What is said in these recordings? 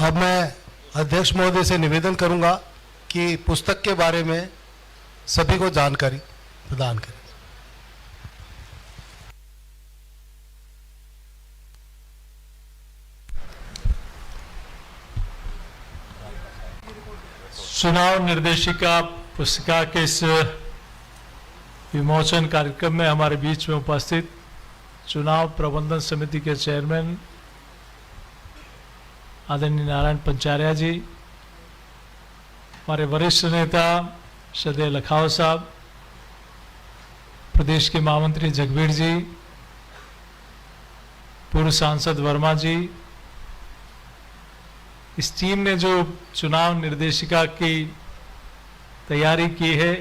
अब मैं अध्यक्ष महोदय से निवेदन करूंगा कि पुस्तक के बारे में सभी को जानकारी प्रदान करें। चुनाव निर्देशिका पुस्तिका के इस विमोचन कार्यक्रम में हमारे बीच में उपस्थित चुनाव प्रबंधन समिति के चेयरमैन आदरणीय नारायण पंचारिया जी, हमारे वरिष्ठ नेता श्रद्धेय लखावत साहब, प्रदेश के महामंत्री जगबीर जी, पूर्व सांसद वर्मा जी, इस टीम ने जो चुनाव निर्देशिका की तैयारी की है,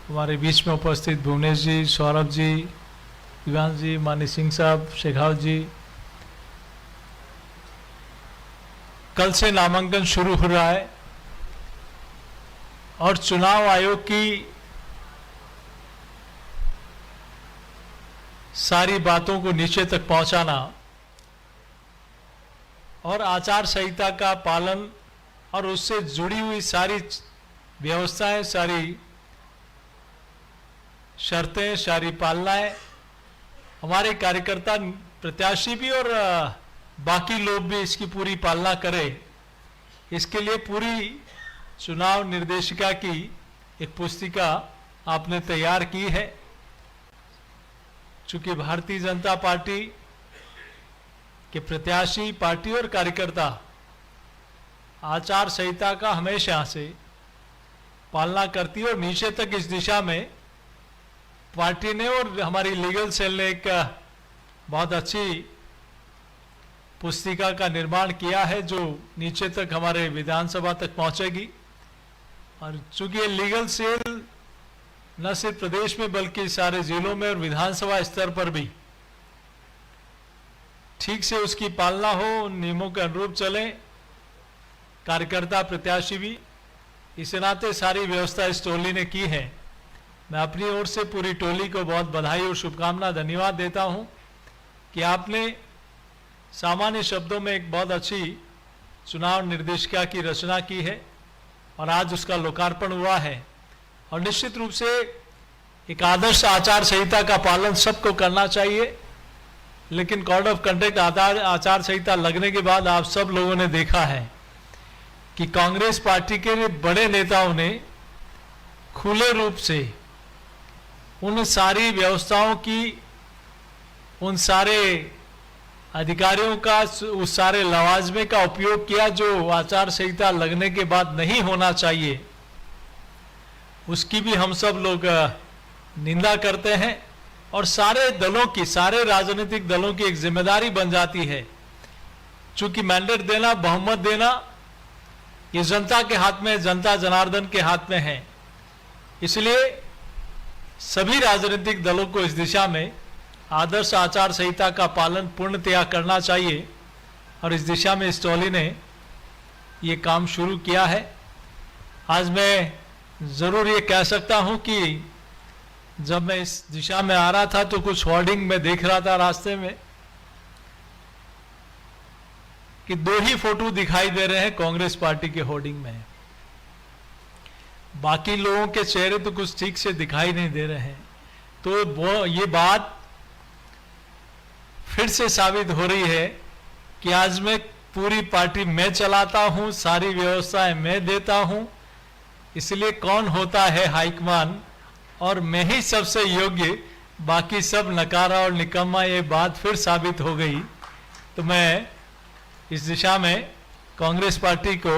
हमारे बीच में उपस्थित भुवनेश जी, सौरभ जी, दिव्यांश जी, मानी सिंह साहब, शेखावत जी। कल से नामांकन शुरू हो रहा है और चुनाव आयोग की सारी बातों को नीचे तक पहुंचाना और आचार संहिता का पालन और उससे जुड़ी हुई सारी व्यवस्थाएं, सारी शर्तें, सारी पालनाएं हमारे कार्यकर्ता, प्रत्याशी भी और बाकी लोग भी इसकी पूरी पालना करें। इसके लिए पूरी चुनाव निर्देशिका की एक पुस्तिका आपने तैयार की है। चूंकि भारतीय जनता पार्टी के प्रत्याशी, पार्टी और कार्यकर्ता आचार संहिता का हमेशा से पालना करती है और नीचे तक इस दिशा में पार्टी ने और हमारी लीगल सेल ने एक बहुत अच्छी पुस्तिका का निर्माण किया है जो नीचे तक हमारे विधानसभा तक पहुंचेगी। और चूंकि ये लीगल सेल न सिर्फ प्रदेश में बल्कि सारे जिलों में और विधानसभा स्तर पर भी ठीक से उसकी पालना हो, उन नियमों के अनुरूप चले, कार्यकर्ता प्रत्याशी भी। इस नाते सारी व्यवस्था इस टोली ने की है। मैं अपनी ओर से पूरी टोली को बहुत बधाई और शुभकामना, धन्यवाद देता हूं कि आपने सामान्य शब्दों में एक बहुत अच्छी चुनाव निर्देशिका की रचना की है और आज उसका लोकार्पण हुआ है। और निश्चित रूप से एक आदर्श आचार संहिता का पालन सबको करना चाहिए, लेकिन कोड ऑफ कंडक्ट आचार संहिता लगने के बाद आप सब लोगों ने देखा है कि कांग्रेस पार्टी के बड़े नेताओं ने खुले रूप से उन सारी व्यवस्थाओं की, उन सारे अधिकारियों का, उस सारे लवाजमे का उपयोग किया जो आचार संहिता लगने के बाद नहीं होना चाहिए। उसकी भी हम सब लोग निंदा करते हैं और सारे दलों की, सारे राजनीतिक दलों की एक जिम्मेदारी बन जाती है। चूंकि मैंडेट देना, बहुमत देना ये जनता के हाथ में, जनता जनार्दन के हाथ में है। इसलिए सभी राजनीतिक दलों को इस दिशा में आदर्श आचार संहिता का पालन पूर्णतया करना चाहिए और इस दिशा में इस टोली ने ये काम शुरू किया है। आज मैं ज़रूर ये कह सकता हूं कि जब मैं इस दिशा में आ रहा था तो कुछ होर्डिंग में देख रहा था रास्ते में कि 2 ही फोटो दिखाई दे रहे हैं कांग्रेस पार्टी के होर्डिंग में। बाकी लोगों के चेहरे तो कुछ ठीक से दिखाई नहीं दे रहे हैं। तो वो ये बात फिर से साबित हो रही है कि आज मैं पूरी पार्टी मैं चलाता हूं, सारी व्यवस्थाएं मैं देता हूं, इसलिए कौन होता है हाईकमान और मैं ही सबसे योग्य, बाकी सब नकारा और निकम्मा, ये बात फिर साबित हो गई। तो मैं इस दिशा में कांग्रेस पार्टी को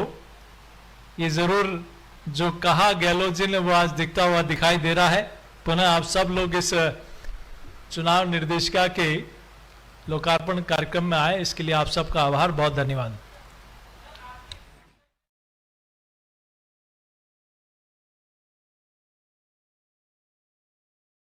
ये जरूर जो कहा गहलोत जी ने वो आज दिखता हुआ दिखाई दे रहा है। पुनः आप सब लोग इस चुनाव निर्देशिका के लोकार्पण कार्यक्रम में आए, इसके लिए आप सबका आभार, बहुत धन्यवाद।